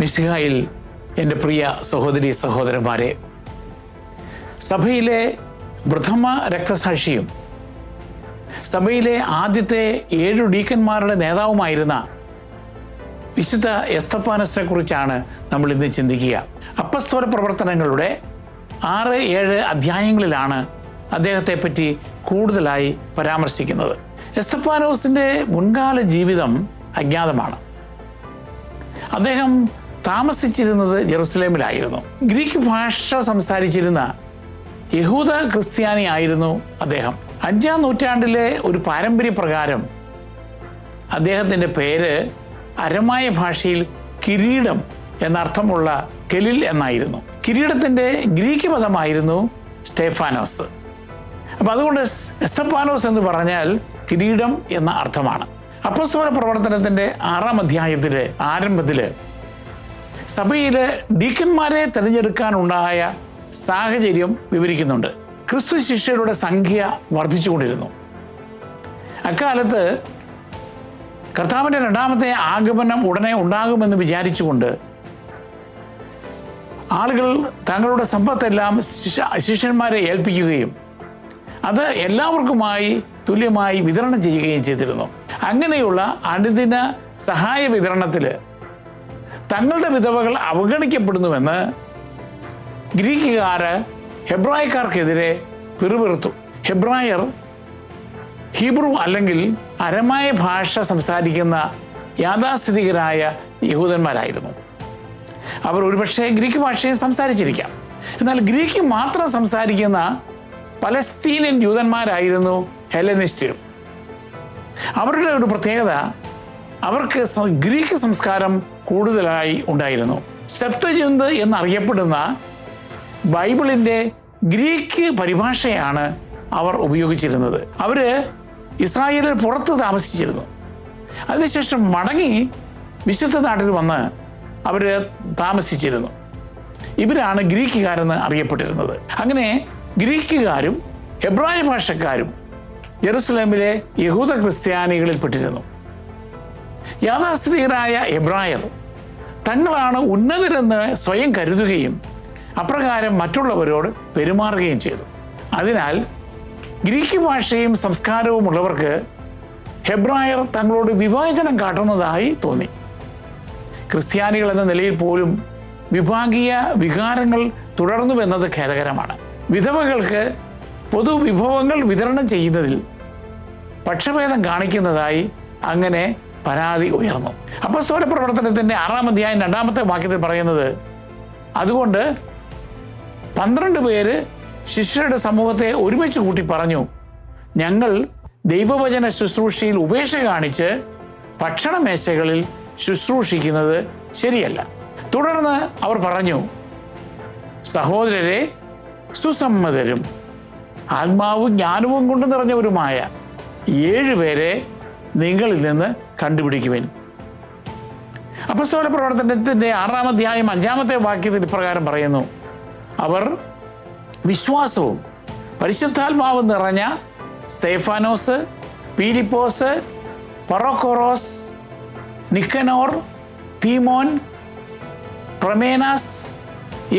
മിശിഹായിൽ എൻ്റെ പ്രിയ സഹോദരി സഹോദരന്മാരെ, സഭയിലെ പ്രഥമ രക്തസാക്ഷിയും സഭയിലെ ആദ്യത്തെ 7 ഡീക്കന്മാരുടെ നേതാവുമായിരുന്ന വിശുദ്ധ എസ്തപ്പാനോസിനെ കുറിച്ചാണ് നമ്മൾ ഇന്ന് ചിന്തിക്കുക. അപ്പസ്തോല പ്രവർത്തനങ്ങളുടെ 6-7 അധ്യായങ്ങളിലാണ് അദ്ദേഹത്തെ പറ്റി കൂടുതലായി പരാമർശിക്കുന്നത്. എസ്തപ്പാനോസിൻ്റെ മുൻകാല ജീവിതം അജ്ഞാതമാണ്. അദ്ദേഹം താമസിച്ചിരുന്നത് ജെറുസലേമിലായിരുന്നു. ഗ്രീക്ക് ഭാഷ സംസാരിച്ചിരുന്ന യഹൂദ ക്രിസ്ത്യാനി ആയിരുന്നു അദ്ദേഹം. 5-ാം നൂറ്റാണ്ടിലെ ഒരു പാരമ്പര്യപ്രകാരം അദ്ദേഹത്തിൻ്റെ പേര് അരമായ ഭാഷയിൽ കിരീടം എന്നർത്ഥമുള്ള കെലിൽ എന്നായിരുന്നു. കിരീടത്തിൻ്റെ ഗ്രീക്ക് പദമായിരുന്നു സ്റ്റെഫാനോസ്. അപ്പം അതുകൊണ്ട് എസ്തപ്പാനോസ് എന്ന് പറഞ്ഞാൽ കിരീടം എന്ന അർത്ഥമാണ്. അപ്പസ്തോല പ്രവർത്തനത്തിൻ്റെ 6-ാം അധ്യായത്തിലെ ആരംഭത്തിൽ സഭയിൽ ഡീക്കന്മാരെ തിരഞ്ഞെടുക്കാനുണ്ടായ സാഹചര്യം വിവരിക്കുന്നുണ്ട്. ക്രിസ്തു ശിഷ്യരുടെ സംഖ്യ വർദ്ധിച്ചുകൊണ്ടിരുന്നു. അക്കാലത്ത് കർത്താവിൻ്റെ 2ാമത്തെ ആഗമനം ഉടനെ ഉണ്ടാകുമെന്ന് വിചാരിച്ചുകൊണ്ട് ആളുകൾ തങ്ങളുടെ സമ്പത്തെല്ലാം ശിഷ്യന്മാരെ ഏൽപ്പിക്കുകയും അത് എല്ലാവർക്കുമായി തുല്യമായി വിതരണം ചെയ്യുകയും ചെയ്തിരുന്നു. അങ്ങനെയുള്ള അനുദിന സഹായ വിതരണത്തിൽ തങ്ങളുടെ വിധവകൾ അവഗണിക്കപ്പെടുന്നുവെന്ന് ഗ്രീക്കുകാർ ഹെബ്രായക്കാർക്കെതിരെ പിറുപിറുത്തു. ഹെബ്രായർ ഹീബ്രു അല്ലെങ്കിൽ അരമായ ഭാഷ സംസാരിക്കുന്ന യാഥാസ്ഥിതികരായ യഹൂദന്മാരായിരുന്നു. അവർ ഒരുപക്ഷെ ഗ്രീക്ക് ഭാഷയും സംസാരിച്ചിരിക്കാം. എന്നാൽ ഗ്രീക്ക് മാത്രം സംസാരിക്കുന്ന പലസ്തീനിയൻ ജൂതന്മാരായിരുന്നു ഹെലനിസ്റ്റുകൾ. അവരുടെ ഒരു പ്രത്യേകത, അവർക്ക് ഗ്രീക്ക് സംസ്കാരം കൂടുതലായി ഉണ്ടായിരുന്നു. സെപ്തജിന്ത് എന്നറിയപ്പെടുന്ന ബൈബിളിൻ്റെ ഗ്രീക്ക് പരിഭാഷയാണ് അവർ ഉപയോഗിച്ചിരുന്നത്. അവർ ഇസ്രായേലിൽ പുറത്ത് താമസിച്ചിരുന്നു. അതിനുശേഷം മടങ്ങി വിശുദ്ധ നാട്ടിൽ വന്ന് അവർ താമസിച്ചിരുന്നു. ഇവരാണ് ഗ്രീക്കുകാരെന്ന് അറിയപ്പെട്ടിരുന്നത്. അങ്ങനെ ഗ്രീക്കുകാരും ഹെബ്രായ ഭാഷക്കാരും ജെറുസലേമിലെ യഹൂദ ക്രിസ്ത്യാനികളിൽ പെട്ടിരുന്നു. യാഥാസ്ഥിതികരായ ഹെബ്രായർ തങ്ങളാണ് ഉന്നതരെന്ന് സ്വയം കരുതുകയും അപ്രകാരം മറ്റുള്ളവരോട് പെരുമാറുകയും ചെയ്തു. അതിനാൽ ഗ്രീക്ക് ഭാഷയും സംസ്കാരവും ഉള്ളവർക്ക് ഹെബ്രായർ തങ്ങളോട് വിവേചനം കാട്ടുന്നതായി തോന്നി. ക്രിസ്ത്യാനികൾ എന്ന നിലയിൽ പോലും വിഭാഗീയ വികാരങ്ങൾ തുടർന്നുവെന്നത് ഖേദകരമാണ്. വിധവകൾക്ക് പൊതുവിഭവങ്ങൾ വിതരണം ചെയ്യുന്നതിൽ പക്ഷഭേദം കാണിക്കുന്നതായി അങ്ങനെ പരാതി ഉയർന്നു. അപ്പസ്തോല പ്രവർത്തനത്തിൻ്റെ 6-ാം അധ്യായം 2-ാമത്തെ വാക്യത്തിൽ പറയുന്നത്, അതുകൊണ്ട് 12 പേര് ശിഷ്യരുടെ സമൂഹത്തെ ഒരുമിച്ച് കൂട്ടി പറഞ്ഞു, ഞങ്ങൾ ദൈവവചന ശുശ്രൂഷയിൽ ഉപേക്ഷ കാണിച്ച് ഭക്ഷണമേശകളിൽ ശുശ്രൂഷിക്കുന്നത് ശരിയല്ല. തുടർന്ന് അവർ പറഞ്ഞു, സഹോദരരെ, സുസമ്മതരും ആത്മാവും ജ്ഞാനവും കൊണ്ട് നിറഞ്ഞവരുമായ 7 പേരെ നിങ്ങളിൽ നിന്ന് കണ്ടുപിടിക്കുവിൻ. അപ്പസ്തോല പ്രവർത്തനത്തിൻ്റെ 6-ാം അധ്യായം 5-ാമത്തെ വാക്യത്തിൽ ഇപ്രകാരം പറയുന്നു, അവർ വിശ്വാസവും പരിശുദ്ധാത്മാവും നിറഞ്ഞ സ്തെഫാനോസ്, പീലിപ്പോസ്, പറോക്കോറോസ്, നിക്കനോർ, തീമോൻ, പ്രമേനാസ്,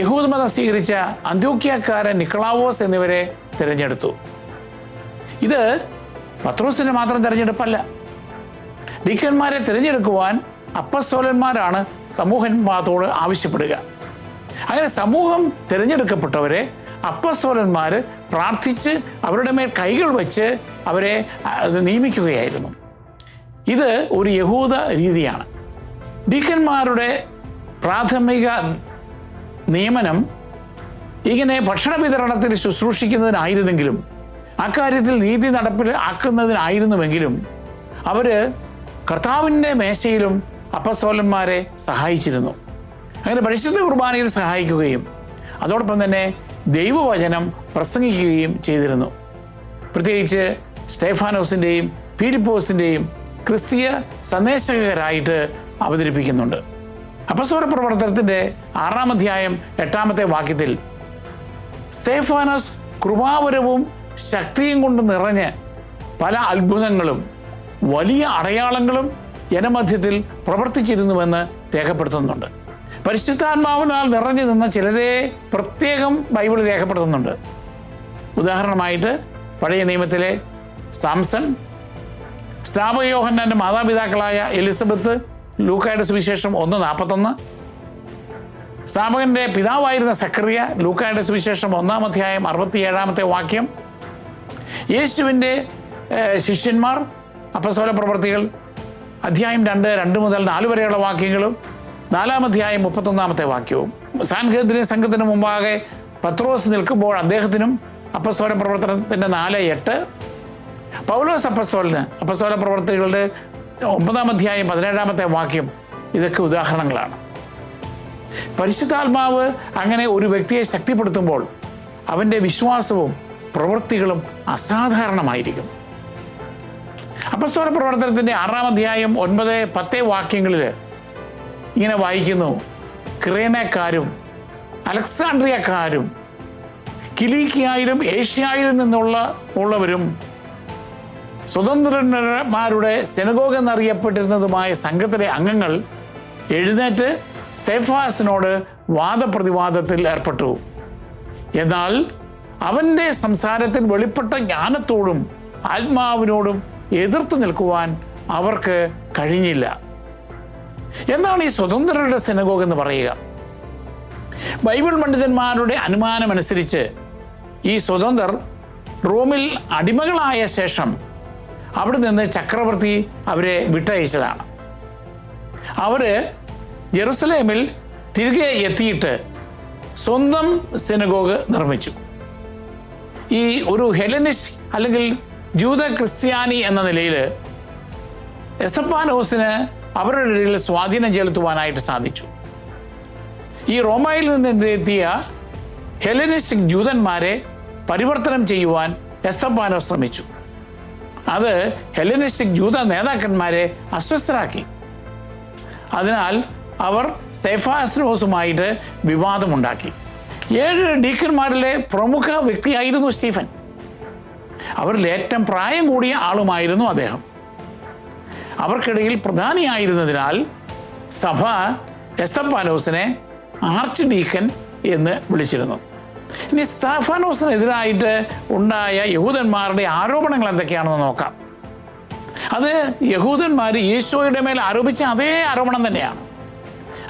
യഹൂദമതം സ്വീകരിച്ച അന്ത്യോക്യക്കാരൻ നിക്കളാവോസ് എന്നിവരെ തിരഞ്ഞെടുത്തു. ഇത് പത്രോസിൻ്റെ മാത്രം തിരഞ്ഞെടുപ്പല്ല. ഡീക്കന്മാരെ തിരഞ്ഞെടുക്കുവാൻ അപ്പസ്തോലന്മാരാണ് സമൂഹത്തോട് ആവശ്യപ്പെടുക. അങ്ങനെ സമൂഹം തിരഞ്ഞെടുക്കപ്പെട്ടവരെ അപ്പസ്തോലന്മാർ പ്രാർത്ഥിച്ച് അവരുടെ മേൽ കൈകൾ വെച്ച് അവരെ നിയമിക്കുകയായിരുന്നു. ഇത് ഒരു യഹൂദ രീതിയാണ്. ഡീക്കന്മാരുടെ പ്രാഥമിക നിയമനം ഇങ്ങനെ ഭക്ഷണ വിതരണത്തിൽ ശുശ്രൂഷിക്കുന്നതിനായിരുന്നെങ്കിലും അക്കാര്യത്തിൽ നീതി നടപ്പിൽ ആക്കുന്നതിനായിരുന്നുവെങ്കിലും അവർ കർത്താവിൻ്റെ മേശയിലും അപ്പസ്തോലന്മാരെ സഹായിച്ചിരുന്നു. അങ്ങനെ പരിശുദ്ധ കുർബാനയിൽ സഹായിക്കുകയും അതോടൊപ്പം തന്നെ ദൈവവചനം പ്രസംഗിക്കുകയും ചെയ്തിരുന്നു. പ്രത്യേകിച്ച് സ്തെഫാനോസിൻ്റെയും ഫിലിപ്പോസിൻ്റെയും ക്രിസ്തീയ സന്ദേശകരായിട്ട് അവതരിപ്പിക്കുന്നുണ്ട്. അപ്പസ്തോല പ്രവർത്തനത്തിൻ്റെ 6-ാം അധ്യായം 8-ാമത്തെ വാക്യത്തിൽ സ്തെഫാനോസ് കൃപാവരവും ശക്തിയും കൊണ്ട് നിറഞ്ഞ് പല അത്ഭുതങ്ങളും വലിയ അടയാളങ്ങളും ജനമധ്യത്തിൽ പ്രവർത്തിച്ചിരുന്നുവെന്ന് രേഖപ്പെടുത്തുന്നുണ്ട്. പരിശുദ്ധാത്മാവിനാൽ നിറഞ്ഞു നിന്ന ചിലരെ പ്രത്യേകം ബൈബിൾ രേഖപ്പെടുത്തുന്നുണ്ട്. ഉദാഹരണമായിട്ട് പഴയ നിയമത്തിലെ സാംസൺ, സ്നാപക യോഹന്നാൻ്റെ മാതാപിതാക്കളായ എലിസബത്ത്, ലൂക്കായുടെ സുവിശേഷം 1:41, സ്നാപകൻ്റെ പിതാവായിരുന്ന സക്കറിയ, ലൂക്കായുടെ സുവിശേഷം 1-ാം അധ്യായം 67-ാമത്തെ വാക്യം, യേശുവിൻ്റെ ശിഷ്യന്മാർ, അപ്പസ്തോല പ്രവൃത്തികൾ അധ്യായം 2 മുതൽ 4 വരെയുള്ള വാക്യങ്ങളും 4-ാം അധ്യായം 31-ാമത്തെ വാക്യവും. സാൻഹെദ്രിൻ സംഘത്തിന് മുമ്പാകെ പത്രോസ് നിൽക്കുമ്പോൾ അദ്ദേഹത്തിനും അപ്പസ്തോല പ്രവർത്തനത്തിൻ്റെ 4:8, പൗലോസ് അപ്പസ്തോലന് അപ്പസ്തോല പ്രവർത്തികളുടെ 9-ാം അധ്യായം 17-ാമത്തെ വാക്യം, ഇതൊക്കെ ഉദാഹരണങ്ങളാണ്. പരിശുദ്ധാത്മാവ് അങ്ങനെ ഒരു വ്യക്തിയെ ശക്തിപ്പെടുത്തുമ്പോൾ അവൻ്റെ വിശ്വാസവും പ്രവൃത്തികളും അസാധാരണമായിരിക്കും. അപ്പസ്തോല പ്രവർത്തനത്തിൻ്റെ 6-ാം അധ്യായം 9-10 വാക്യങ്ങളിൽ ഇങ്ങനെ വായിക്കുന്നു: ക്രേനക്കാരും അലക്സാണ്ട്രിയക്കാരും കിലീക്കിയായാലും ഏഷ്യായിലും ഉള്ളവരും സ്വതന്ത്രന്മാരുടെ സെനഗോഗ് എന്നറിയപ്പെട്ടിരുന്നതുമായ സംഘത്തിലെ അംഗങ്ങൾ എഴുന്നേറ്റ് സ്തെഫാനോസിനോട് വാദപ്രതിവാദത്തിൽ ഏർപ്പെട്ടു. എന്നാൽ അവൻ്റെ സംസാരത്തിൽ വെളിപ്പെട്ട ജ്ഞാനത്തോടും ആത്മാവിനോടും എതിർത്ത് നിൽക്കുവാൻ അവർക്ക് കഴിഞ്ഞില്ല. എന്താണ് ഈ സ്വതന്ത്രരുടെ സെനഗോഗ് എന്ന് പറയുക? ബൈബിൾ പണ്ഡിതന്മാരുടെ അനുമാനമനുസരിച്ച് ഈ സ്വതന്ത്രർ റോമിൽ അടിമകളായ ശേഷം അവിടെ നിന്ന് ചക്രവർത്തി അവരെ വിട്ടയച്ചതാണ്. അവർ ജെറുസലേമിൽ തിരികെ എത്തിയിട്ട് സ്വന്തം സെനഗോഗ് നിർമ്മിച്ചു. ഈ ഒരു ഹെലനിസ്റ്റ് അല്ലെങ്കിൽ ജൂത ക്രിസ്ത്യാനി എന്ന നിലയിൽ എസ്തപ്പാനോസിന് അവരുടെ ഇടയിൽ സ്വാധീനം ചെലുത്തുവാനായിട്ട് സാധിച്ചു. ഈ റോമയിൽ നിന്ന് എത്തിയ ഹെലനിസ്റ്റിക് ജൂതന്മാരെ പരിവർത്തനം ചെയ്യുവാൻ എസ്തപ്പാനോസ് ശ്രമിച്ചു. അത് ഹെലനിസ്റ്റിക് ജൂത നേതാക്കന്മാരെ അസ്വസ്ഥരാക്കി. അതിനാൽ അവർ സ്തെഫാനോസുമായിട്ട് വിവാദമുണ്ടാക്കി. 7 ഡീക്കന്മാരിലെ പ്രമുഖ വ്യക്തിയായിരുന്നു സ്റ്റീഫൻ. അവരിൽ ഏറ്റവും പ്രായം കൂടിയ ആളുമായിരുന്നു അദ്ദേഹം. അവർക്കിടയിൽ പ്രധാനിയായിരുന്നതിനാൽ സഭ എസ്തപ്പാനോസിനെ ആർച്ച് ഡീക്കൻ എന്ന് വിളിച്ചിരുന്നു. ഇനി സ്തെഫാനോസിനെതിരായിട്ട് ഉണ്ടായ യഹൂദന്മാരുടെ ആരോപണങ്ങൾ എന്തൊക്കെയാണെന്ന് നോക്കാം. അത് യഹൂദന്മാർ ഈശോയുടെ മേൽ ആരോപിച്ച അതേ ആരോപണം തന്നെയാണ്.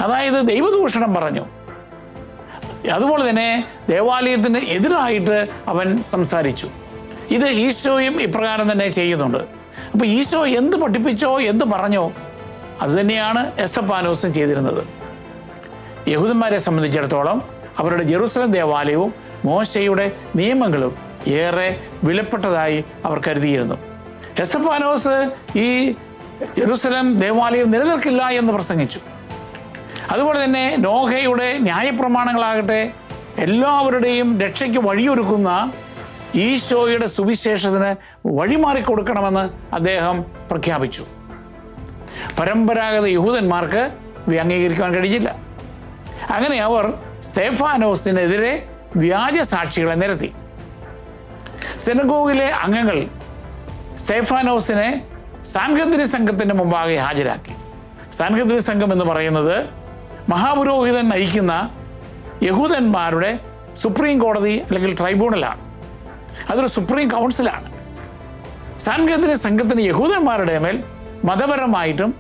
അതായത് ദൈവദൂഷണം പറഞ്ഞു. അതുപോലെ തന്നെ ദേവാലയത്തിന് എതിരായിട്ട് അവൻ സംസാരിച്ചു. ഇത് ഈശോയും ഇപ്രകാരം തന്നെ ചെയ്യുന്നുണ്ട്. അപ്പോൾ ഈശോ എന്ത് പഠിപ്പിച്ചോ എന്ത് പറഞ്ഞോ അത് തന്നെയാണ് എസ്തപ്പാനോസും ചെയ്തിരുന്നത്. യഹൂദന്മാരെ സംബന്ധിച്ചിടത്തോളം അവരുടെ ജെറുസലേം ദേവാലയവും മോശയുടെ നിയമങ്ങളും ഏറെ വിലപ്പെട്ടതായി അവർ കരുതിയിരുന്നു. എസ്തപ്പാനോസ് ഈ ജെറുസലേം ദേവാലയം നിലനിൽക്കില്ല എന്ന് പ്രസംഗിച്ചു. അതുപോലെ തന്നെ നോഹയുടെ ന്യായപ്രമാണങ്ങളാകട്ടെ എല്ലാവരുടെയും രക്ഷയ്ക്ക് വഴിയൊരുക്കുന്ന ഈശോയുടെ സുവിശേഷത്തിന് വഴിമാറിക്കൊടുക്കണമെന്ന് അദ്ദേഹം പ്രഖ്യാപിച്ചു. പരമ്പരാഗത യഹൂദന്മാർക്ക് ഇവ അംഗീകരിക്കാൻ കഴിഞ്ഞില്ല. അങ്ങനെ അവർ സ്തെഫാനോസിനെതിരെ വ്യാജ സാക്ഷികളെ നിരത്തി. സെനഗോഗിലെ അംഗങ്ങൾ സ്തെഫാനോസിനെ സാൻഹെദ്രിൻ സംഘത്തിൻ്റെ മുമ്പാകെ ഹാജരാക്കി. സാൻഹെദ്രിൻ സംഘം എന്ന് പറയുന്നത് മഹാപുരോഹിതൻ നയിക്കുന്ന യഹൂദന്മാരുടെ സുപ്രീം കോടതി അല്ലെങ്കിൽ ട്രൈബ്യൂണലാണ്. അതൊരു സുപ്രീം കൗൺസിലാണ്. സാൻഹെദ്രിൻ സംഘത്തിന് യഹൂദന്മാരുടെ മേൽ മതപരമായിട്ടും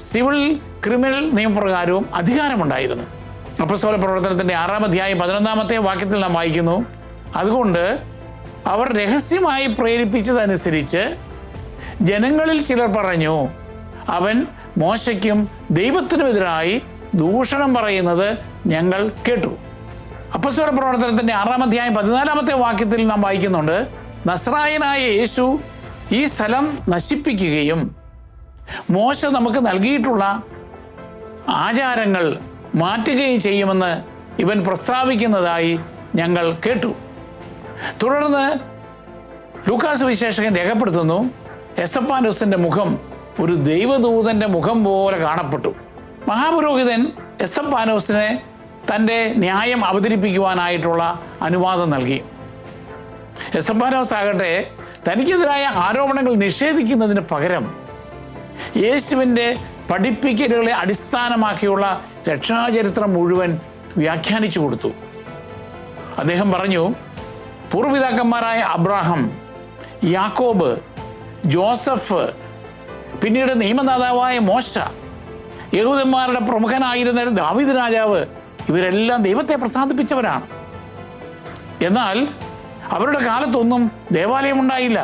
സിവിൽ ക്രിമിനൽ നിയമപ്രകാരവും അധികാരമുണ്ടായിരുന്നു. അപ്പസ്തോല പ്രവർത്തനത്തിൻ്റെ 6-ാം അധ്യായം 11-ാമത്തെ വാക്യത്തിൽ നാം വായിക്കുന്നു: അതുകൊണ്ട് അവർ രഹസ്യമായി പ്രേരിപ്പിച്ചതനുസരിച്ച് ജനങ്ങളിൽ ചിലർ പറഞ്ഞു, അവൻ മോശയ്ക്കും ദൈവത്തിനുമെതിരായി ദൂഷണം പറയുന്നത് ഞങ്ങൾ കേട്ടു. അപ്പസ്തോല പ്രവർത്തനത്തിൻ്റെ 6-ാം അധ്യായം 14-ാമത്തെ വാക്യത്തിൽ നാം വായിക്കുന്നുണ്ട്: നസ്രായനായ യേശു ഈ സ്ഥലം നശിപ്പിക്കുകയും മോശ നമുക്ക് നൽകിയിട്ടുള്ള ആചാരങ്ങൾ മാറ്റുകയും ചെയ്യുമെന്ന് ഇവൻ പ്രസ്താവിക്കുന്നതായി ഞങ്ങൾ കേട്ടു. തുടർന്ന് ലൂക്കാസ് സുവിശേഷകൻ രേഖപ്പെടുത്തുന്നു: എസ്തപ്പാനോസിൻ്റെ മുഖം ഒരു ദൈവദൂതൻ്റെ മുഖം പോലെ കാണപ്പെട്ടു. മഹാപുരോഹിതൻ എസ്തപ്പാനോസിനെ തൻ്റെ ന്യായം അവതരിപ്പിക്കുവാനായിട്ടുള്ള അനുവാദം നൽകി. എസ്തപ്പാനോസ് ആകട്ടെ തനിക്കെതിരായ ആരോപണങ്ങൾ നിഷേധിക്കുന്നതിന് പകരം യേശുവിൻ്റെ പഠിപ്പിക്കലുകളെ അടിസ്ഥാനമാക്കിയുള്ള രക്ഷാചരിത്രം മുഴുവൻ വ്യാഖ്യാനിച്ചു കൊടുത്തു. അദ്ദേഹം പറഞ്ഞു, പൂർവ്വപിതാക്കന്മാരായ അബ്രാഹം, യാക്കോബ്, ജോസഫ്, പിന്നീട് നിയമദാതാവായ മോശ, യഹൂദന്മാരുടെ പ്രമുഖനായിരുന്ന ദാവീദ് രാജാവ്, ഇവരെല്ലാം ദൈവത്തെ പ്രസാദിപ്പിച്ചവരാണ്. എന്നാൽ അവരുടെ കാലത്തൊന്നും ദേവാലയം ഉണ്ടായില്ല.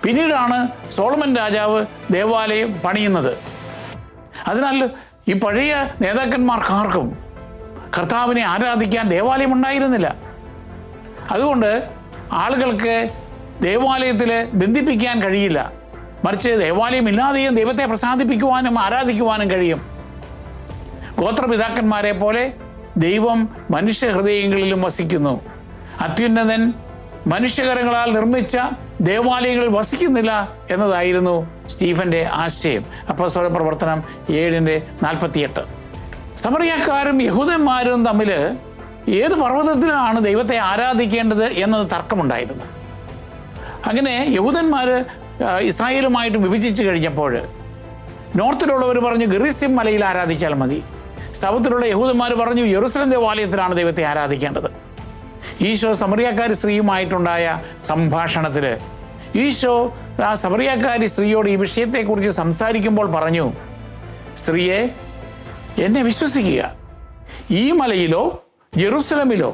പിന്നീടാണ് സോളമൻ രാജാവ് ദേവാലയം പണിയുന്നത്. അതിനാൽ ഈ പഴയ നേതാക്കന്മാർക്കാർക്കും കർത്താവിനെ ആരാധിക്കാൻ ദേവാലയം ഉണ്ടായിരുന്നില്ല. അതുകൊണ്ട് ആളുകൾക്ക് ദേവാലയത്തിൽ ബന്ധിപ്പിക്കാൻ കഴിയില്ല. മറിച്ച് ദേവാലയം ഇല്ലാതെയും ദൈവത്തെ പ്രസാദിപ്പിക്കുവാനും ആരാധിക്കുവാനും കഴിയും. ഗോത്രപിതാക്കന്മാരെ പോലെ ദൈവം മനുഷ്യ ഹൃദയങ്ങളിലും വസിക്കുന്നു. അത്യുന്നതൻ മനുഷ്യകരങ്ങളാൽ നിർമ്മിച്ച ദേവാലയങ്ങളിൽ വസിക്കുന്നില്ല എന്നതായിരുന്നു സ്റ്റീഫന്റെ ആശയം. അപ്പോസ്തല പ്രവർത്തനം 7:48. സമറിയക്കാരും യഹൂദന്മാരും തമ്മിൽ ഏത് പർവ്വതത്തിലാണ് ദൈവത്തെ ആരാധിക്കേണ്ടത് എന്നത് തർക്കമുണ്ടായിരുന്നു. അങ്ങനെ യഹൂദന്മാർ ഇസ്രായേലുമായിട്ട് വിഭജിച്ച് കഴിഞ്ഞപ്പോൾ നോർത്തിലുള്ളവർ പറഞ്ഞു ഗെറിസിം മലയിൽ ആരാധിച്ചാൽ മതി. സൗത്തിലുള്ള യഹൂദന്മാർ പറഞ്ഞു യെരുസലേം ദേവാലയത്തിലാണ് ദൈവത്തെ ആരാധിക്കേണ്ടത്. ഈശോ സമറിയക്കാരി സ്ത്രീയുമായിട്ടുണ്ടായ സംഭാഷണത്തിൽ ഈശോ ആ സമറിയക്കാരി സ്ത്രീയോട് ഈ വിഷയത്തെക്കുറിച്ച് സംസാരിക്കുമ്പോൾ പറഞ്ഞു, സ്ത്രീയെ, എന്നെ വിശ്വസിക്കുക, ഈ മലയിലോ യെരുസലേമിലോ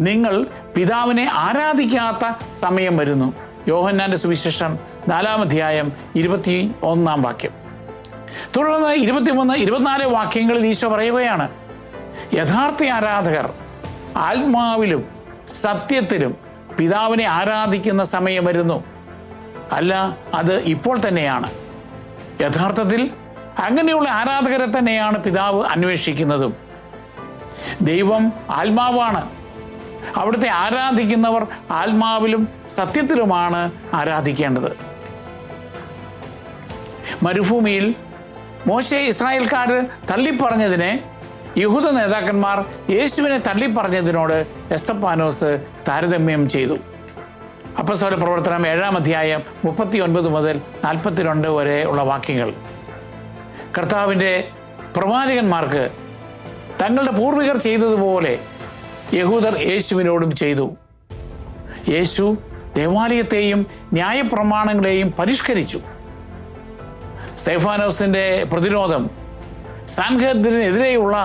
നിങ്ങൾ പിതാവിനെ ആരാധിക്കാത്ത സമയം വരുന്നു. യോഹന്നാന്റെ സുവിശേഷം 4:21. തുടർന്ന് 23-24 വാക്യങ്ങളിൽ ഈശോ പറയുകയാണ്, യഥാർത്ഥ ആരാധകർ ആത്മാവിലും സത്യത്തിലും പിതാവിനെ ആരാധിക്കുന്ന സമയം വരുന്നു. അല്ല, അത് ഇപ്പോൾ തന്നെയാണ്. യഥാർത്ഥത്തിൽ അങ്ങനെയുള്ള ആരാധകരെ തന്നെയാണ് പിതാവ് അന്വേഷിക്കുന്നതും. ദൈവം ആത്മാവാണ്. അവിടുത്തെ ആരാധിക്കുന്നവർ ആത്മാവിലും സത്യത്തിലുമാണ് ആരാധിക്കേണ്ടത്. മരുഭൂമിയിൽ മോശെ ഇസ്രായേൽക്കാർ തള്ളിപ്പറഞ്ഞതിനെ യഹൂദ നേതാക്കന്മാർ യേശുവിനെ തള്ളിപ്പറഞ്ഞതിനോട് എസ്തപ്പാനോസ് താരതമ്യം ചെയ്തു. അപ്പോസ്തല പ്രവർത്തനം 7:39 മുതൽ 42 വരെ ഉള്ള വാക്യങ്ങൾ. കർത്താവിൻ്റെ പ്രവാചകന്മാർക്ക് തങ്ങളുടെ പൂർവികർ ചെയ്തതുപോലെ യഹൂദർ യേശുവിനോടും ചെയ്തു. യേശു ദേവാലയത്തെയും ന്യായപ്രമാണങ്ങളെയും പരിഷ്കരിച്ചു. സ്തെഫാനോസിൻ്റെ പ്രതിരോധം സാൻഹെദ്രിനെതിരെയുള്ള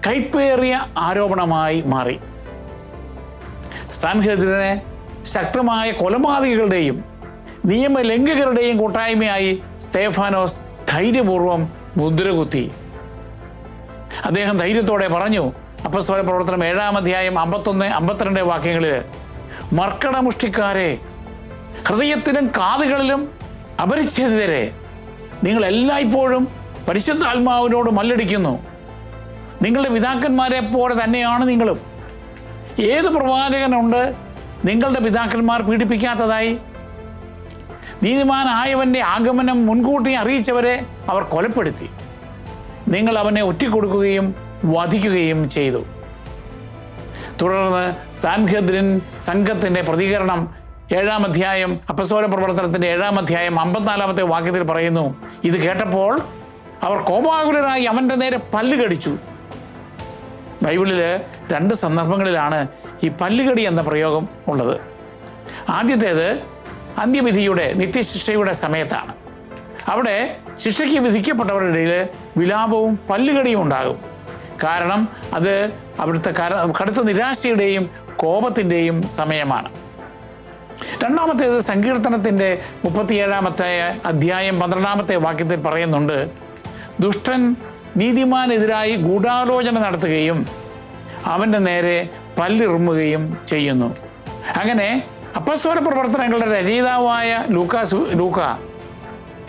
കൈപ്പേറിയ ആരോപണമായി മാറി. സാൻഹെദ്രിനെ ശക്തമായ കൊലപാതകികളുടെയും നിയമലംഘകരുടെയും കൂട്ടായ്മയായി സ്തെഫാനോസ് ധൈര്യപൂർവ്വം മുദ്രകുത്തി. അദ്ദേഹം ധൈര്യത്തോടെ പറഞ്ഞു, അപ്പോസ്തല പ്രവർത്തനം 7:51-52 വാക്യങ്ങളിൽ, മർക്കടമുഷ്ടിക്കാരെ, ഹൃദയത്തിലും കാതുകളിലും അപരിച്ഛേദിതരെ, നിങ്ങൾ എല്ലായ്പ്പോഴും പരിശുദ്ധാത്മാവിനോട് മല്ലടിക്കുന്നു. നിങ്ങളുടെ പിതാക്കന്മാരെ പോലെ തന്നെയാണ് നിങ്ങളും. ഏത് പ്രവാചകനുണ്ട് നിങ്ങളുടെ പിതാക്കന്മാർ പീഡിപ്പിക്കാത്തതായി? നീതിമാനായവൻ്റെ ആഗമനം മുൻകൂട്ടി അറിയിച്ചവരെ അവർ കൊലപ്പെടുത്തി. നിങ്ങൾ അവനെ ഒറ്റിക്കൊടുക്കുകയും വധിക്കുകയും ചെയ്തു. തുടർന്ന് സാൻഹെദ്രിൻ സംഘത്തിൻ്റെ പ്രതികരണം 7-ാം അധ്യായം അപ്പോസ്തല പ്രവർത്തനത്തിൻ്റെ 7-ാം അധ്യായം 54-ാമത്തെ വാക്യത്തിൽ പറയുന്നു, ഇത് കേട്ടപ്പോൾ അവർ കോപാകുലരായി അവൻ്റെ നേരെ പല്ല് കടിച്ചു. ബൈബിളിൽ 2 സന്ദർഭങ്ങളിലാണ് ഈ പല്ലുകടി എന്ന പ്രയോഗം ഉള്ളത്. ആദ്യത്തേത് അന്ത്യവിധിയുടെ നിത്യശിക്ഷയുടെ സമയത്താണ്. അവിടെ ശിക്ഷയ്ക്ക് വിധിക്കപ്പെട്ടവരുടെ ഇടയിൽ വിലാപവും പല്ലുകടിയും ഉണ്ടാകും. കാരണം അത് അവിടുത്തെ കടുത്ത നിരാശയുടെയും കോപത്തിൻ്റെയും സമയമാണ്. രണ്ടാമത്തേത് സങ്കീർത്തനത്തിൻ്റെ 37-ാമത്തെ അധ്യായം 12-ാമത്തെ വാക്യത്തിൽ പറയുന്നുണ്ട്, ദുഷ്ടൻ നീതിമാനെതിരായി ഗൂഢാലോചന നടത്തുകയും അവൻ്റെ നേരെ പല്ലിറുമ്പുകയും ചെയ്യുന്നു. അങ്ങനെ അപ്പോസ്തല പ്രവർത്തനങ്ങളുടെ രചയിതാവായ ലൂക്ക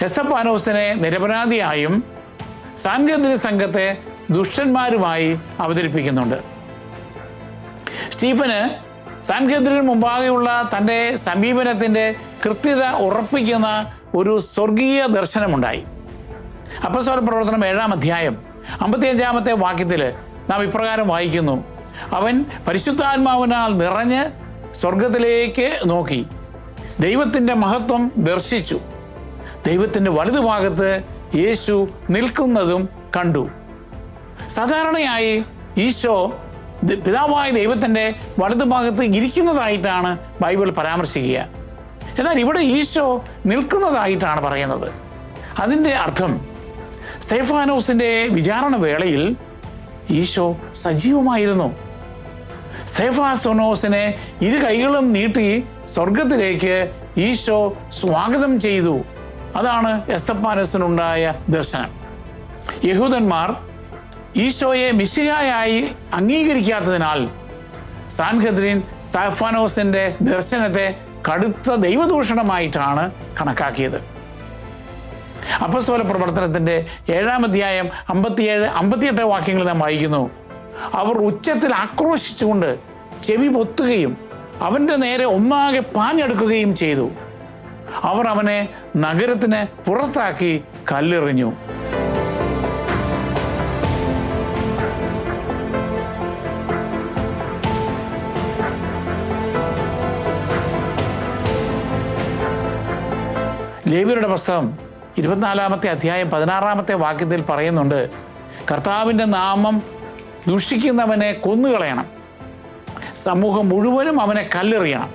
എസ്തപ്പാനോസിനെ നിരപരാധിയായും സാൻഹെദ്രിൻ സംഘത്തെ ദുഷ്ടന്മാരുമായി അവതരിപ്പിക്കുന്നുണ്ട്. സ്റ്റീഫന് സാൻഹെദ്രിന് മുമ്പാകെയുള്ള തൻ്റെ സമീപനത്തിൻ്റെ കൃത്യത ഉറപ്പിക്കുന്ന ഒരു സ്വർഗീയ ദർശനമുണ്ടായി. അപ്പോസ്തല പ്രവർത്തനം 7-ാം അധ്യായം 55-ാമത്തെ വാക്യത്തിൽ നാം ഇപ്രകാരം വായിക്കുന്നു, അവൻ പരിശുദ്ധാത്മാവിനാൽ നിറഞ്ഞ് സ്വർഗത്തിലേക്ക് നോക്കി ദൈവത്തിൻ്റെ മഹത്വം ദർശിച്ചു. ദൈവത്തിൻ്റെ വലതുഭാഗത്ത് യേശു നിൽക്കുന്നതും കണ്ടു. സാധാരണയായി ഈശോ പിതാവായ ദൈവത്തിൻ്റെ വലതുഭാഗത്ത് ഇരിക്കുന്നതായിട്ടാണ് ബൈബിൾ പരാമർശിക്കുക. എന്നാൽ ഇവിടെ ഈശോ നിൽക്കുന്നതായിട്ടാണ് പറയുന്നത്. അതിൻ്റെ അർത്ഥം സ്തെഫാനോസിൻ്റെ വിചാരണ വേളയിൽ ഈശോ സജീവമായിരുന്നു. സ്തെഫാനോസിനെ ഇരു കൈകളും നീട്ടി സ്വർഗത്തിലേക്ക് ഈശോ സ്വാഗതം ചെയ്തു. അതാണ് എസ്തപ്പാനോസിനുണ്ടായ ദർശനം. യഹൂദന്മാർ ഈശോയെ മിശിഹായായി അംഗീകരിക്കാത്തതിനാൽ സാൻഹദ്രീൻ സ്തെഫാനോസിൻ്റെ ദർശനത്തെ കടുത്ത ദൈവദൂഷണമായിട്ടാണ് കണക്കാക്കിയത്. അപ്പോസ്തല പ്രവർത്തനത്തിൻ്റെ 7-ാം അധ്യായം 57-58 വാക്യങ്ങൾ നാം വായിക്കുന്നു. അവർ ഉച്ചത്തിൽ ആക്രോശിച്ചുകൊണ്ട് ചെവി പൊത്തുകയും അവൻ്റെ നേരെ ഒന്നാകെ പാഞ്ഞെടുക്കുകയും ചെയ്തു. അവർ അവനെ നഗരത്തിന് പുറത്താക്കി കല്ലെറിഞ്ഞു. ലേവ്യരുടെ പുസ്തകം 24-ാമത്തെ അധ്യായം 16-ാമത്തെ വാക്യത്തിൽ പറയുന്നുണ്ട്, കർത്താവിൻ്റെ നാമം ദുഷിക്കുന്നവനെ കൊന്നുകളയണം, സമൂഹം മുഴുവനും അവനെ കല്ലെറിയണം.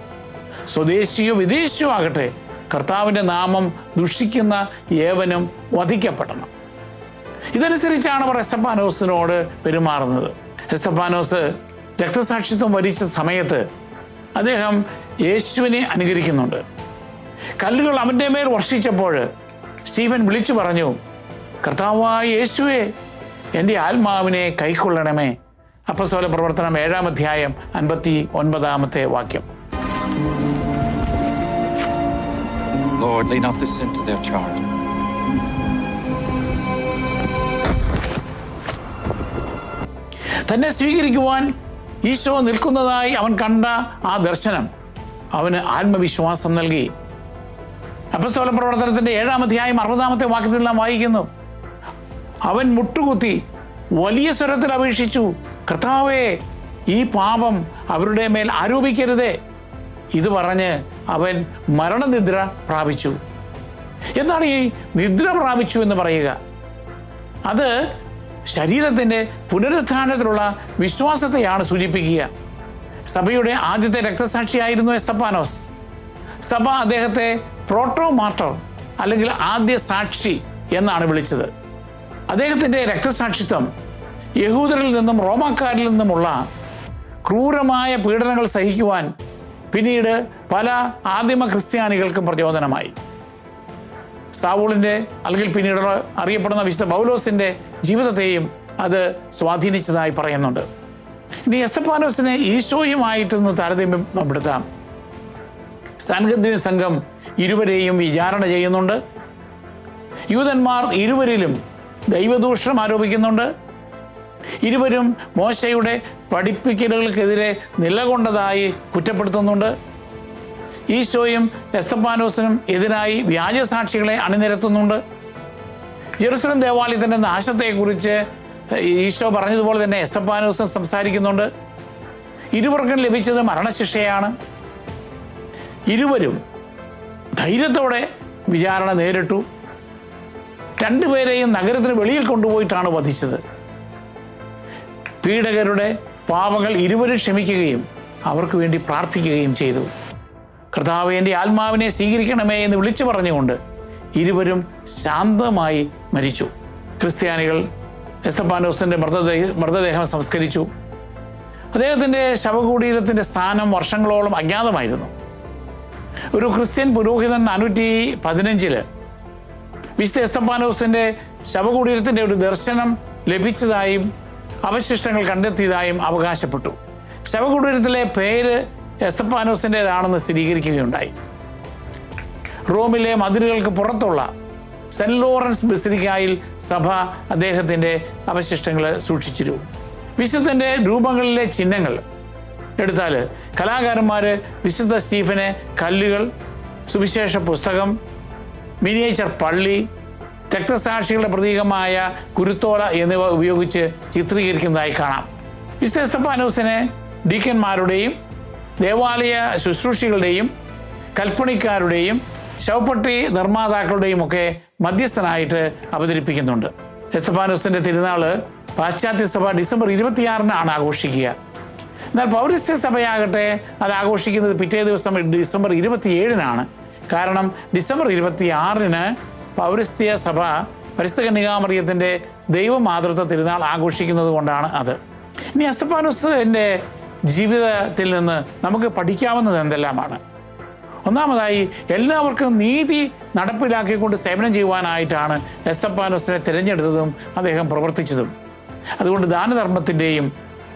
സ്വദേശിയോ വിദേശിയോ ആകട്ടെ, കർത്താവിൻ്റെ നാമം ദുഷിക്കുന്ന ഏവനും വധിക്കപ്പെടണം. ഇതനുസരിച്ചാണ് അവർ എസ്തപ്പാനോസിനോട് പെരുമാറുന്നത്. എസ്തപ്പാനോസ് രക്തസാക്ഷിത്വം വരിച്ച സമയത്ത് അദ്ദേഹം യേശുവിനെ അനുകരിക്കുന്നുണ്ട്. കല്ലുകൾ അവൻ്റെ മേൽ വർഷിച്ചപ്പോൾ സ്റ്റീഫൻ വിളിച്ചു പറഞ്ഞു, കർത്താവായ യേശുവേ, എൻ്റെ ആത്മാവിനെ കൈക്കൊള്ളണമേ. അപ്പോസ്തല പ്രവർത്തനം 7-ാം അധ്യായം 59-ാമത്തെ വാക്യം. Lord, lay not this sin to their charge. തന്നെ സ്വീകരിക്കുവാൻ ഈശോ നിൽക്കുന്നതായി അവൻ കണ്ട ആ ദർശനം അവന് ആത്മവിശ്വാസം നൽകി. അപ്പോസ്തല പ്രവർത്തനത്തിൻ്റെ 7-ാം അധ്യായം 60-ാമത്തെ വാക്യത്തിൽ നാം വായിക്കുന്നു, അവൻ മുട്ടുകുത്തി വലിയ സ്വരത്തിൽ അപേക്ഷിച്ചു, കർത്താവേ, ഈ പാപം അവരുടെ മേൽ ആരോപിക്കരുതേ. ഇത് പറഞ്ഞ് അവൻ മരണനിദ്ര പ്രാപിച്ചു. എന്താണ് ഈ നിദ്ര പ്രാപിച്ചു എന്ന് പറയുക? അത് ശരീരത്തിൻ്റെ പുനരുത്ഥാനത്തിലുള്ള വിശ്വാസത്തെയാണ് സൂചിപ്പിക്കുക. സഭയുടെ ആദ്യത്തെ രക്തസാക്ഷിയായിരുന്നു എസ്തപ്പാനോസ്. സഭ അദ്ദേഹത്തെ പ്രോട്ടോ മാർട്ടർ അല്ലെങ്കിൽ ആദ്യ സാക്ഷി എന്നാണ് വിളിച്ചത്. അദ്ദേഹത്തിൻ്റെ രക്തസാക്ഷിത്വം യഹൂദരിൽ നിന്നും റോമാക്കാരിൽ നിന്നുമുള്ള ക്രൂരമായ പീഡനങ്ങൾ സഹിക്കുവാൻ പിന്നീട് പല ആദിമ ക്രിസ്ത്യാനികൾക്കും പ്രചോദനമായി. സാവൂളിൻ്റെ അല്ലെങ്കിൽ പിന്നീട് അറിയപ്പെടുന്ന വിശുദ്ധ പൗലോസിൻ്റെ ജീവിതത്തെയും അത് സ്വാധീനിച്ചതായി പറയുന്നുണ്ട്. ഇനി എസ്തപ്പാനോസിനെ ഈശോയുമായിട്ടൊന്ന് താരതമ്യപ്പെടുത്താം. സാൻഹദ്രീൻ സംഘം ഇരുവരെയും വിചാരണ ചെയ്യുന്നുണ്ട്. യൂദന്മാർ ഇരുവരിലും ദൈവദൂഷണം ആരോപിക്കുന്നുണ്ട്. ഇരുവരും മോശയുടെ പഠിപ്പിക്കലുകൾക്കെതിരെ നിലകൊണ്ടതായി കുറ്റപ്പെടുത്തുന്നുണ്ട്. ഈശോയും എസ്തപ്പാനോസിനും എതിരായി വ്യാജസാക്ഷികളെ അണിനിരത്തുന്നുണ്ട്. ജെറുസലേം ദേവാലയത്തിൻ്റെ നാശത്തെക്കുറിച്ച് ഈശോ പറഞ്ഞതുപോലെ തന്നെ എസ്തപ്പാനോസും സംസാരിക്കുന്നുണ്ട്. ഇരുവർക്കും ലഭിച്ചത് മരണശിക്ഷയാണ്. ഇരുവരും ധൈര്യത്തോടെ വിചാരണ നേരിട്ടു. രണ്ടുപേരെയും നഗരത്തിന് വെളിയിൽ കൊണ്ടുപോയിട്ടാണ് വധിച്ചത്. പീഡകരുടെ പാപങ്ങൾ ഇരുവരും ക്ഷമിക്കുകയും അവർക്ക് വേണ്ടി പ്രാർത്ഥിക്കുകയും ചെയ്തു. കർത്താവേ, എൻ്റെ ആത്മാവിനെ സ്വീകരിക്കണമേ എന്ന് വിളിച്ചു പറഞ്ഞുകൊണ്ട് ഇരുവരും ശാന്തമായി മരിച്ചു. ക്രിസ്ത്യാനികൾ എസ്തപ്പാനോസിൻ്റെ മൃതദേഹം സംസ്കരിച്ചു. അദ്ദേഹത്തിൻ്റെ ശവകുടീരത്തിൻ്റെ സ്ഥാനം വർഷങ്ങളോളം അജ്ഞാതമായിരുന്നു. ഒരു ക്രിസ്ത്യൻ പുരോഹിതൻ 515 വിശുദ്ധ എസ്തപ്പാനോസിൻ്റെ ശവകുടീരത്തിൻ്റെ ഒരു ദർശനം ലഭിച്ചതായും അവശിഷ്ടങ്ങൾ കണ്ടെത്തിയതായും അവകാശപ്പെട്ടു. ശവകുടീരത്തിലെ പേര് എസ്തപ്പാനോസിൻ്റെതാണെന്ന് സ്ഥിരീകരിക്കുകയുണ്ടായി. റോമിലെ മതിലുകൾക്ക് പുറത്തുള്ള സെന്റ് ലോറൻസ് ബസിലിക്കയിൽ സഭ അദ്ദേഹത്തിൻ്റെ അവശിഷ്ടങ്ങൾ സൂക്ഷിച്ചിരുന്നു. വിശുദ്ധൻ്റെ രൂപങ്ങളിലെ ചിഹ്നങ്ങൾ എടുത്താൽ കലാകാരന്മാർ വിശുദ്ധ സ്റ്റീഫനെ കല്ലുകൾ, സുവിശേഷ പുസ്തകം, മിനിയേച്ചർ പള്ളി, രക്തസാക്ഷികളുടെ പ്രതീകമായ കുരുത്തോല എന്നിവ ഉപയോഗിച്ച് ചിത്രീകരിക്കുന്നതായി കാണാം. വിശുദ്ധ എസ്തപ്പാനോസിനെ ഡീക്കന്മാരുടെയും ദേവാലയ ശുശ്രൂഷികളുടെയും കൽപ്പണിക്കാരുടെയും ശവപ്പെട്ടി നിർമ്മാതാക്കളുടെയും ഒക്കെ മധ്യസ്ഥനായിട്ട് അവതരിപ്പിക്കുന്നുണ്ട്. എസ്തഫാനോസിൻ്റെ തിരുനാള് പാശ്ചാത്യ സഭ ഡിസംബർ 26-നാണ് ആഘോഷിക്കുക. എന്നാൽ പൗരസ്ത്യ സഭയാകട്ടെ അത് ആഘോഷിക്കുന്നത് പിറ്റേ ദിവസം ഡിസംബർ 27-നാണ്. കാരണം ഡിസംബർ 26-ന് പൗരസ്ത്യ സഭ പരിശുദ്ധ കന്യകാമറിയത്തിൻ്റെ ദൈവമാതൃത്വ തിരുനാൾ ആഘോഷിക്കുന്നത് കൊണ്ടാണ് അത്. ഇനി എസ്തഫാനോസിൻ്റെ ജീവിതത്തിൽ നിന്ന് നമുക്ക് പഠിക്കാവുന്നത് എന്തെല്ലാമാണ്? ഒന്നാമതായി, എല്ലാവർക്കും നീതി നടപ്പിലാക്കിക്കൊണ്ട് സേവനം ചെയ്യുവാനായിട്ടാണ് എസ്തഫാനോസിനെ തിരഞ്ഞെടുത്തതും അദ്ദേഹം പ്രവർത്തിച്ചതും. അതുകൊണ്ട് ദാനധർമ്മത്തിൻ്റെയും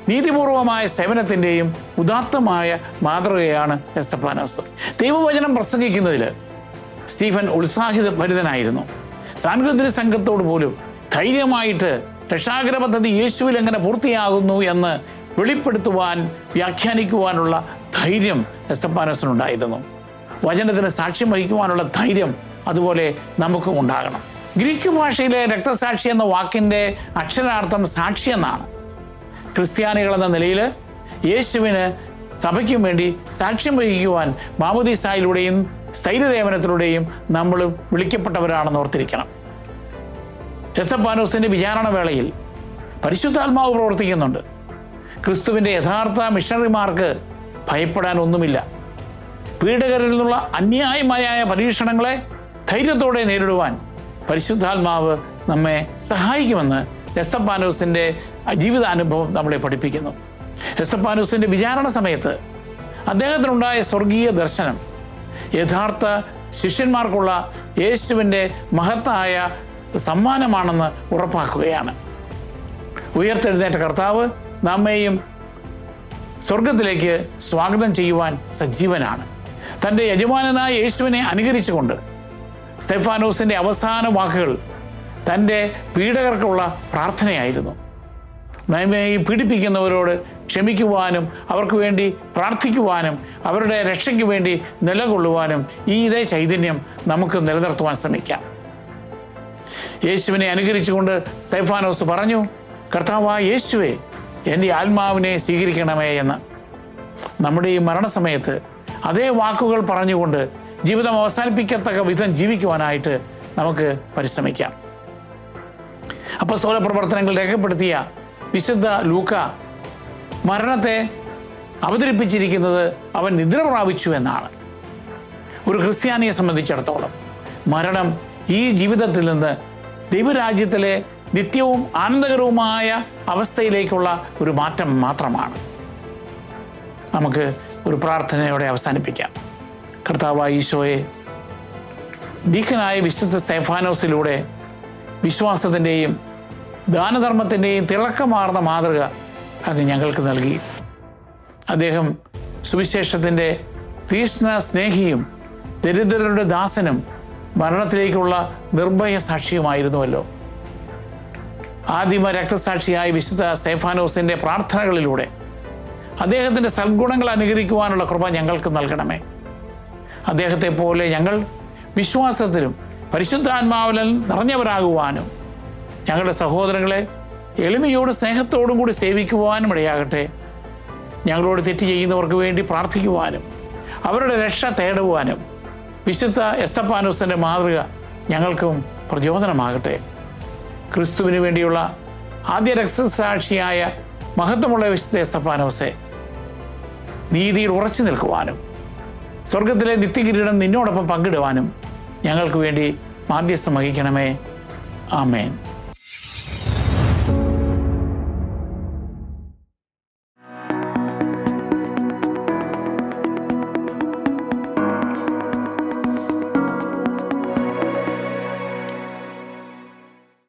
നീതിപൂർവമായ സേവനത്തിൻ്റെയും ഉദാത്തമായ മാതൃകയാണ് എസ്തഫാനോസ്. ദൈവവചനം പ്രസംഗിക്കുന്നതിൽ സ്റ്റീഫൻ ഉത്സാഹിതഭരിതനായിരുന്നു. സാൻഹദ്രിൻ സംഘത്തോട് പോലും ധൈര്യമായിട്ട് രക്ഷാകര പദ്ധതി യേശുവിൽ എങ്ങനെ പൂർത്തിയാകുന്നു എന്ന് വെളിപ്പെടുത്തുവാൻ, വ്യാഖ്യാനിക്കുവാനുള്ള ധൈര്യം എസ്തഫാനോസിനുണ്ടായിരുന്നു. വചനത്തിന് സാക്ഷ്യം വഹിക്കുവാനുള്ള ധൈര്യം അതുപോലെ നമുക്കും ഉണ്ടാകണം. ഗ്രീക്ക് ഭാഷയിലെ രക്തസാക്ഷി എന്ന വാക്കിൻ്റെ അക്ഷരാർത്ഥം സാക്ഷി എന്നാണ്. ക്രിസ്ത്യാനികൾ എന്ന നിലയിൽ യേശുവിന് സഭയ്ക്കും വേണ്ടി സാക്ഷ്യം വഹിക്കുവാൻ മാമോദീസായിലൂടെയും സ്ഥൈര്യദേവനത്തിലൂടെയും നമ്മൾ വിളിക്കപ്പെട്ടവരാണെന്ന് ഓർത്തിരിക്കണം. എസ്തഫാനോസിൻ്റെ വിചാരണ വേളയിൽ പരിശുദ്ധാത്മാവ് പ്രവർത്തിക്കുന്നുണ്ട്. ക്രിസ്തുവിൻ്റെ യഥാർത്ഥ മിഷണറിമാർക്ക് ഭയപ്പെടാൻ ഒന്നുമില്ല. പീഡകരിൽ നിന്നുള്ള അന്യായമായ പരീക്ഷണങ്ങളെ ധൈര്യത്തോടെ നേരിടുവാൻ പരിശുദ്ധാത്മാവ് നമ്മെ സഹായിക്കുമെന്ന് എസ്തഫാനോസിൻ്റെ ജീവിതാനുഭവം നമ്മളെ പഠിപ്പിക്കുന്നു. എസ്തഫാനോസിൻ്റെ വിചാരണ സമയത്ത് അദ്ദേഹത്തിനുണ്ടായ സ്വർഗീയ ദർശനം യഥാർത്ഥ ശിഷ്യന്മാർക്കുള്ള യേശുവിൻ്റെ മഹത്തായ സമ്മാനമാണെന്ന് ഉറപ്പാക്കുകയാണ്. ഉയർത്തെഴുന്നേറ്റ കർത്താവ് നമ്മെയും സ്വർഗത്തിലേക്ക് സ്വാഗതം ചെയ്യുവാൻ സജീവനാണ്. തൻ്റെ യജമാനനായ യേശുവിനെ അനുകരിച്ചുകൊണ്ട് സ്തെഫാനോസിൻ്റെ അവസാന വാക്കുകൾ തൻ്റെ പീഡകർക്കുള്ള പ്രാർത്ഥനയായിരുന്നു. നമ്മെ പീഡിപ്പിക്കുന്നവരോട് ക്ഷമിക്കുവാനും അവർക്ക് വേണ്ടി പ്രാർത്ഥിക്കുവാനും അവരുടെ രക്ഷയ്ക്ക് വേണ്ടി നിലകൊള്ളുവാനും ഇതേ ചൈതന്യം നമുക്ക് നിലനിർത്തുവാൻ ശ്രമിക്കാം. യേശുവിനെ അനുകരിച്ചുകൊണ്ട് സ്തെഫാനോസ് പറഞ്ഞു, കർത്താവായ യേശുവേ, എൻ്റെ ആത്മാവിനെ സ്വീകരിക്കണമേ എന്ന്. നമ്മുടെ ഈ മരണസമയത്ത് അതേ വാക്കുകൾ പറഞ്ഞുകൊണ്ട് ജീവിതം അവസാനിപ്പിക്കത്തക്ക വിധം ജീവിക്കുവാനായിട്ട് നമുക്ക് പരിശ്രമിക്കാം. അപ്പോസ്തല പ്രവർത്തനങ്ങൾ രേഖപ്പെടുത്തിയ വിശുദ്ധ ലൂക്ക മരണത്തെ അവതരിപ്പിച്ചിരിക്കുന്നത് അവൻ നിദ്ര പ്രാപിച്ചു എന്നാണ്. ഒരു ക്രിസ്ത്യാനിയെ സംബന്ധിച്ചിടത്തോളം മരണം ഈ ജീവിതത്തിൽ നിന്ന് ദൈവരാജ്യത്തിലെ നിത്യവും ആനന്ദകരവുമായ അവസ്ഥയിലേക്കുള്ള ഒരു മാറ്റം മാത്രമാണ്. നമുക്ക് ഒരു പ്രാർത്ഥനയോടെ അവസാനിപ്പിക്കാം. കർത്താവായ ഈശോയെ, ഡീക്കനായ വിശുദ്ധ സ്തെഫാനോസിലൂടെ വിശ്വാസത്തിൻ്റെയും ദാനധർമ്മത്തിൻ്റെയും തിളക്കമാർന്ന മാതൃക അങ്ങ് ഞങ്ങൾക്ക് നൽകി. അദ്ദേഹം സുവിശേഷത്തിൻ്റെ തീക്ഷ്ണ സ്നേഹിയും ദരിദ്രരുടെ ദാസനും മരണത്തിലേക്കുള്ള നിർഭയ സാക്ഷിയുമായിരുന്നുവല്ലോ. ആദിമ രക്തസാക്ഷിയായ വിശുദ്ധ സ്തെഫാനോസിൻ്റെ പ്രാർത്ഥനകളിലൂടെ അദ്ദേഹത്തിൻ്റെ സദ്ഗുണങ്ങൾ അനുകരിക്കുവാനുള്ള കൃപ ഞങ്ങൾക്ക് നൽകണമേ. അദ്ദേഹത്തെ പോലെ ഞങ്ങൾ വിശ്വാസത്തിലും പരിശുദ്ധാത്മാവിലും നിറഞ്ഞവരാകുവാനും ഞങ്ങളുടെ സഹോദരങ്ങളെ എളിമയോടും സ്നേഹത്തോടും കൂടി സേവിക്കുവാനും ഇടയാകട്ടെ. ഞങ്ങളോട് തെറ്റ് ചെയ്യുന്നവർക്ക് വേണ്ടി പ്രാർത്ഥിക്കുവാനും അവരുടെ രക്ഷ തേടുവാനും വിശുദ്ധ എസ്തഫാനോസിൻ്റെ മാതൃക ഞങ്ങൾക്കും പ്രചോദനമാകട്ടെ. ക്രിസ്തുവിന് വേണ്ടിയുള്ള ആദ്യ രക്തസാക്ഷിയായ മഹത്വമുള്ള വിശുദ്ധ എസ്തഫാനോസെ, നീതിയിൽ ഉറച്ചു നിൽക്കുവാനും സ്വർഗത്തിലെ നിത്യകിരീടം നിന്നോടൊപ്പം പങ്കിടുവാനും ഞങ്ങൾക്ക് വേണ്ടി മാധ്യസ്ഥം വഹിക്കണമേ. ആമേൻ.